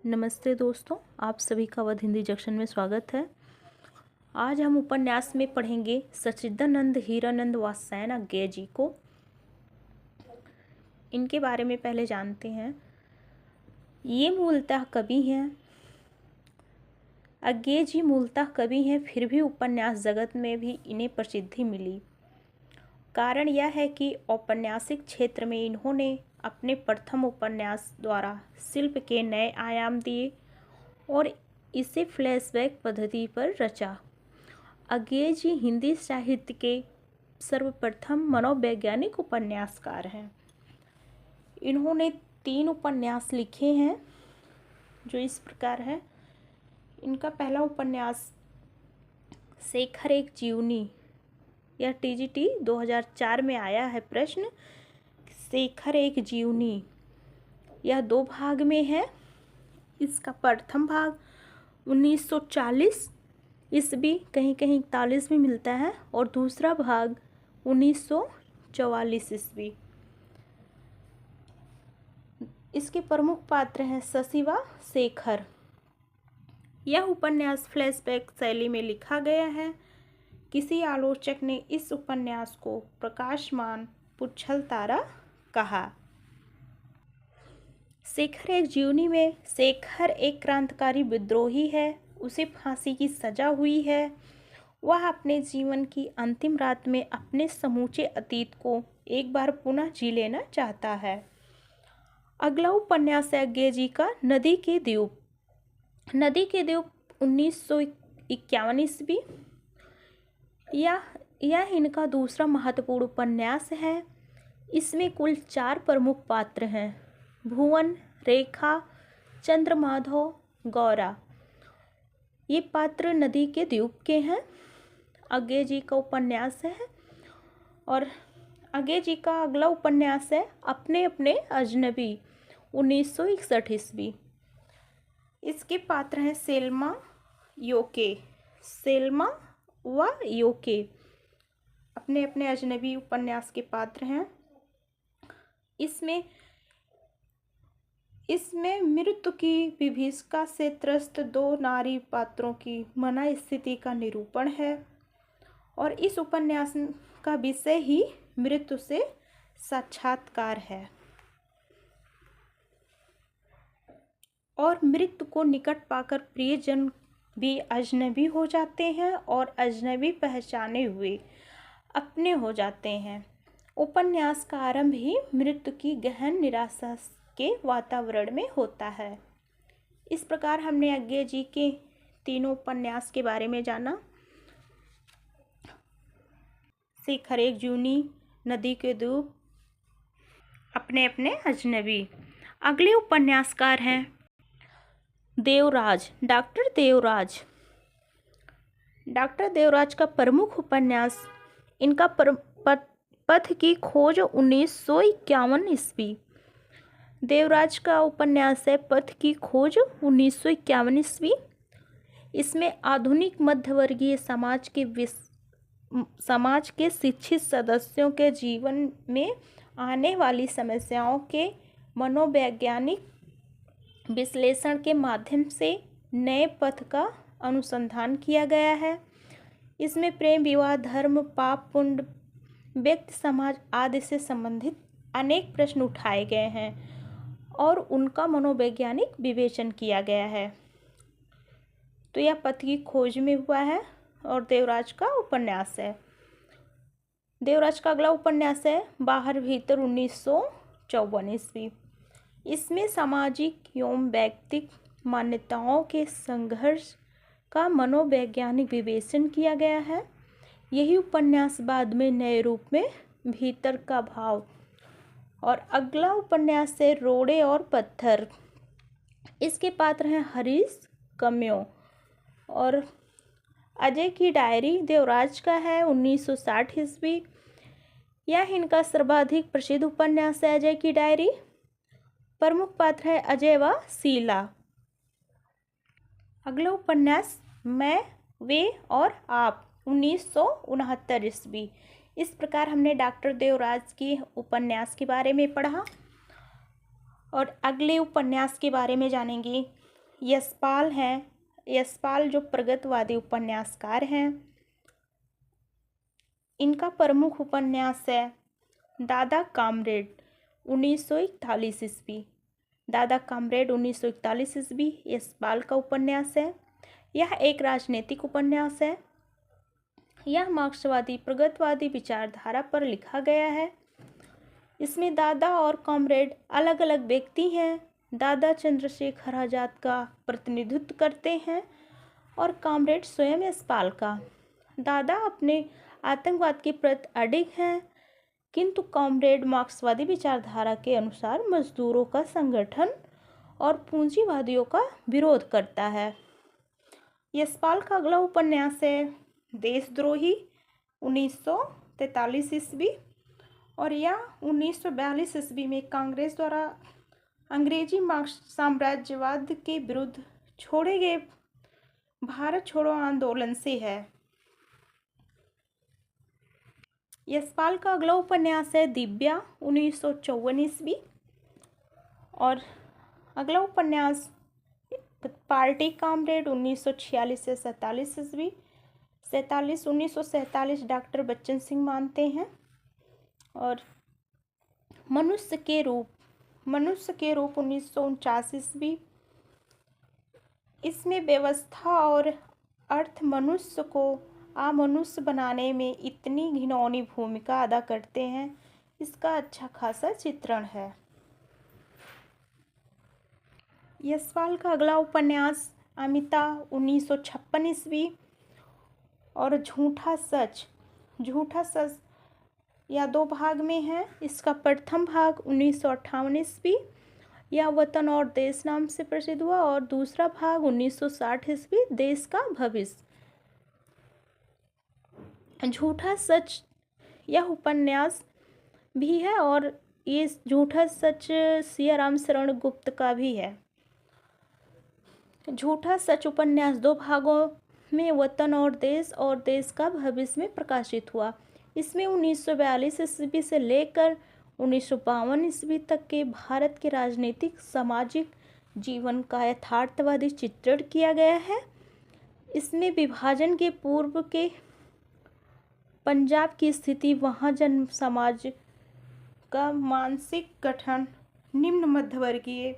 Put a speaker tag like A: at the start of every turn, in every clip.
A: नमस्ते दोस्तों, आप सभी का अवध हिंदी जंक्शन में स्वागत है। आज हम उपन्यास में पढ़ेंगे सच्चिदानंद हीरानंद व सैन अज्ञे जी को। इनके बारे में पहले जानते हैं। ये मूलतः कवि हैं। अज्ञे जी मूलतः कवि हैं, फिर भी उपन्यास जगत में भी इन्हें प्रसिद्धि मिली। कारण यह है कि औपन्यासिक क्षेत्र में इन्होंने अपने प्रथम उपन्यास द्वारा शिल्प के नए आयाम दिए और इसे फ्लैशबैक पद्धति पर रचा। अज्ञे जी हिंदी साहित्य के सर्वप्रथम मनोवैज्ञानिक उपन्यासकार हैं। इन्होंने 3 उपन्यास लिखे हैं जो इस प्रकार है। इनका पहला उपन्यास शेखर एक जीवनी, यह टीजीटी 2004 में आया है। प्रश्न, शेखर एक जीवनी, यह 2 भाग में है। इसका प्रथम भाग 1940 ईस्वी, कहीं कहीं 41 में मिलता है, और दूसरा भाग 1944 ईस्वी। इसके प्रमुख पात्र हैं शशि व शेखर। यह उपन्यास फ्लैशबैक शैली में लिखा गया है। किसी आलोचक ने इस उपन्यास को प्रकाशमान पुच्छल तारा कहा। शेखर एक जीवनी में शेखर एक क्रांतिकारी विद्रोही है। उसे फांसी की सजा हुई है। वह अपने जीवन की अंतिम रात में अपने समूचे अतीत को एक बार पुनः जी लेना चाहता है। अगला उपन्यास है अज्ञे जी का नदी के द्वीप। नदी के द्वीप 1951 ईस्वी। यह इनका दूसरा महत्वपूर्ण उपन्यास है। इसमें कुल 4 प्रमुख पात्र हैं: भुवन, रेखा, चंद्रमाधव, गौरा। ये पात्र नदी के द्वीप के हैं। अज्ञे जी का उपन्यास है। और अज्ञे जी का अगला उपन्यास है अपने अपने अजनबी, 1961 ईस्वी। इसके पात्र हैं सेल्मा योके। सेल्मा व योके अपने अपने अजनबी उपन्यास के पात्र हैं। इसमें मृत्यु की विभीषिका से त्रस्त 2 नारी पात्रों की मना स्थिति का निरूपण है, और इस उपन्यास का विषय ही मृत्यु से साक्षात्कार है। और मृत्यु को निकट पाकर प्रियजन भी अजनबी हो जाते हैं और अजनबी पहचाने हुए अपने हो जाते हैं। उपन्यास का आरंभ ही मृत्यु की गहन निराशा के वातावरण में होता है। इस प्रकार हमने अज्ञे जी के 3 उपन्यास के बारे में जाना। शेखर एक जीवनी, नदी के द्वीप, अपने अपने अजनबी। अगले उपन्यासकार हैं देवराज, डॉक्टर देवराज। डॉक्टर देवराज का प्रमुख उपन्यास इनका पथ की खोज 1951 ईस्वी। देवराज का उपन्यास है पथ की खोज 1951 ईस्वी। इसमें आधुनिक मध्यवर्गीय समाज के शिक्षित सदस्यों के जीवन में आने वाली समस्याओं के मनोवैज्ञानिक विश्लेषण के माध्यम से नए पथ का अनुसंधान किया गया है। इसमें प्रेम, विवाह, धर्म, पाप, पुण्य, व्यक्ति, समाज आदि से संबंधित अनेक प्रश्न उठाए गए हैं और उनका मनोवैज्ञानिक विवेचन किया गया है। तो यह पथ की खोज में हुआ है और देवराज का उपन्यास है। देवराज का अगला उपन्यास है बाहर भीतर, 1954 ईस्वी। इसमें सामाजिक एवं व्यक्तिक मान्यताओं के संघर्ष का मनोवैज्ञानिक विवेचन किया गया है। यही उपन्यास बाद में नए रूप में भीतर का भाव। और अगला उपन्यास है रोड़े और पत्थर। इसके पात्र हैं हरीश कम्यो। और अजय की डायरी देवराज का है, 1960 ईस्वी। यह इनका सर्वाधिक प्रसिद्ध उपन्यास है अजय की डायरी। प्रमुख पात्र है अजय व शीला। अगला उपन्यास मैं, वे और आप, 1969 ईस्वी। इस प्रकार हमने डॉक्टर देवराज की उपन्यास के बारे में पढ़ा और अगले उपन्यास के बारे में जानेंगे यशपाल हैं। यशपाल जो प्रगतिवादी उपन्यासकार हैं, इनका प्रमुख उपन्यास है दादा कामरेड 1941 ईस्वी। दादा कामरेड 1941 ईस्वी यशपाल का उपन्यास है। यह एक राजनीतिक उपन्यास है। यह मार्क्सवादी प्रगतिवादी विचारधारा पर लिखा गया है। इसमें दादा और कॉमरेड अलग अलग व्यक्ति हैं। दादा चंद्रशेखर आज़ाद का प्रतिनिधित्व करते हैं और कॉमरेड स्वयं यशपाल का। दादा अपने आतंकवाद के प्रति अडिग हैं, किंतु कॉमरेड मार्क्सवादी विचारधारा के अनुसार मजदूरों का संगठन और पूंजीवादियों का विरोध करता है। यशपाल का अगला उपन्यास है देशद्रोही 1943 ईस्वी और यह 1942 ईस्वी में कांग्रेस द्वारा अंग्रेजी साम्राज्यवाद के विरुद्ध छोड़े गए भारत छोड़ो आंदोलन से है। यशपाल का अगला उपन्यास है दिव्या 1954 ईस्वी और अगला उपन्यास पार्टी कामरेड 1946 से 47 ईस्वी। 1947 डॉक्टर बच्चन सिंह मानते हैं। और मनुष्य के रूप 1949 ईस्वी। इसमें व्यवस्था और अर्थ मनुष्य को अमनुष्य बनाने में इतनी घिनौनी भूमिका अदा करते हैं, इसका अच्छा खासा चित्रण है। यशपाल का अगला उपन्यास अमिता 1956 ईस्वी और झूठा सच यह 2 भाग में है। इसका प्रथम भाग 1958 ईस्वी यह वतन और देश नाम से प्रसिद्ध हुआ और दूसरा भाग 1960 ईस्वी देश का भविष्य। झूठा सच यह उपन्यास भी है और ये झूठा सच सियाराम शरण गुप्त का भी है। झूठा सच उपन्यास 2 भागों में वतन और देश का भविष्य में प्रकाशित हुआ। इसमें 1942 ईस्वी से लेकर 1952 ईस्वी तक के भारत के राजनीतिक सामाजिक जीवन का यथार्थवादी चित्रण किया गया है। इसमें विभाजन के पूर्व के पंजाब की स्थिति, वहाँ जन समाज का मानसिक गठन, निम्न मध्यवर्गीय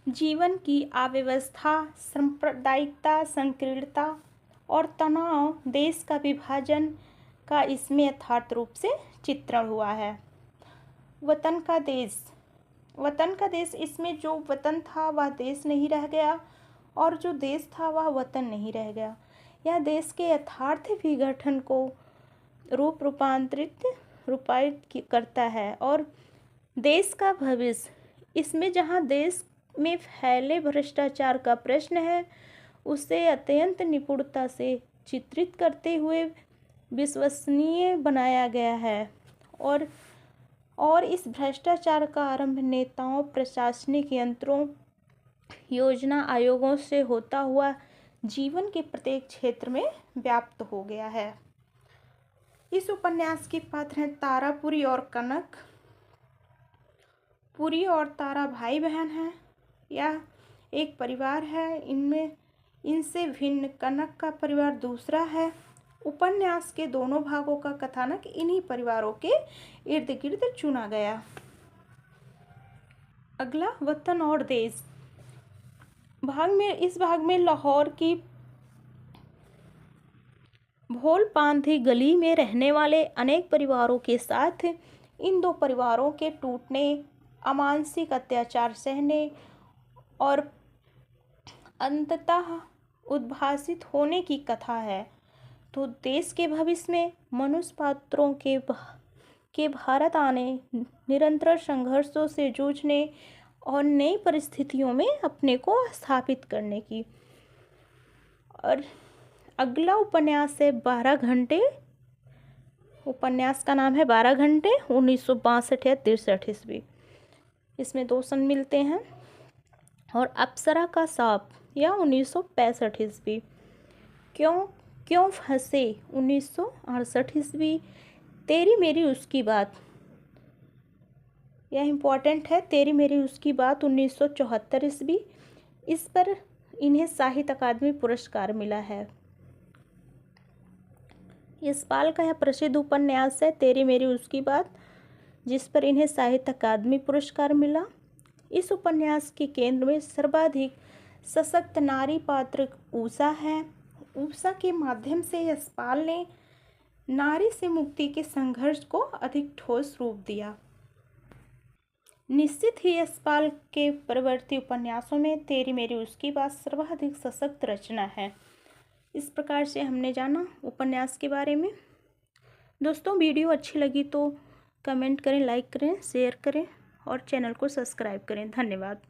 A: जीवन की अव्यवस्था, सांप्रदायिकता, संकीर्णता और तनाव, देश का विभाजन का इसमें यथार्थ रूप से चित्रण हुआ है। वतन का देश इसमें जो वतन था वह देश नहीं रह गया और जो देश था वह वतन नहीं रह गया। यह देश के यथार्थ विघटन को रूपायित करता है। और देश का भविष्य, इसमें जहाँ देश में फैले भ्रष्टाचार का प्रश्न है उसे अत्यंत निपुणता से चित्रित करते हुए विश्वसनीय बनाया गया है। और इस भ्रष्टाचार का आरंभ नेताओं, प्रशासनिक यंत्रों, योजना आयोगों से होता हुआ जीवन के प्रत्येक क्षेत्र में व्याप्त हो गया है। इस उपन्यास के पात्र हैं तारा, पुरी और कनक। पुरी और तारा भाई बहन हैं। यह एक परिवार है। इनसे भिन्न कनक का परिवार दूसरा है। उपन्यास के दोनों भागों का कथानक इन्हीं परिवारों के इर्द गिर्द चुना गया। अगला वतन और देश इस भाग में लाहौर की भोलपांथी गली में रहने वाले अनेक परिवारों के साथ इन 2 परिवारों के टूटने, अमानसिक अत्याचार सहने और अंततः उद्भासित होने की कथा है। तो देश के भविष्य में मनुष्य पात्रों के भारत आने, निरंतर संघर्षों से जूझने और नई परिस्थितियों में अपने को स्थापित करने की। और अगला उपन्यास है 12 घंटे। उपन्यास का नाम है 12 घंटे 1962 या 63 ईस्वी। इसमें 2 सन मिलते हैं। और अप्सरा का सांप या 1965 ईस्वी। क्यों फंसे 1968 ईस्वी। तेरी मेरी उसकी बात, यह इम्पोर्टेंट है। तेरी मेरी उसकी बात 1974 ईस्वी। इस पर इन्हें साहित्य अकादमी पुरस्कार मिला है। यशपाल का यह प्रसिद्ध उपन्यास है तेरी मेरी उसकी बात, जिस पर इन्हें साहित्य अकादमी पुरस्कार मिला। इस उपन्यास के केंद्र में सर्वाधिक सशक्त नारी पात्र उषा है। उषा के माध्यम से यशपाल ने नारी से मुक्ति के संघर्ष को अधिक ठोस रूप दिया। निश्चित ही यशपाल के परवर्ती उपन्यासों में तेरी मेरी उसकी बात सर्वाधिक सशक्त रचना है। इस प्रकार से हमने जाना उपन्यास के बारे में। दोस्तों, वीडियो अच्छी लगी तो कमेंट करें, लाइक करें, शेयर करें और चैनल को सब्सक्राइब करें। धन्यवाद।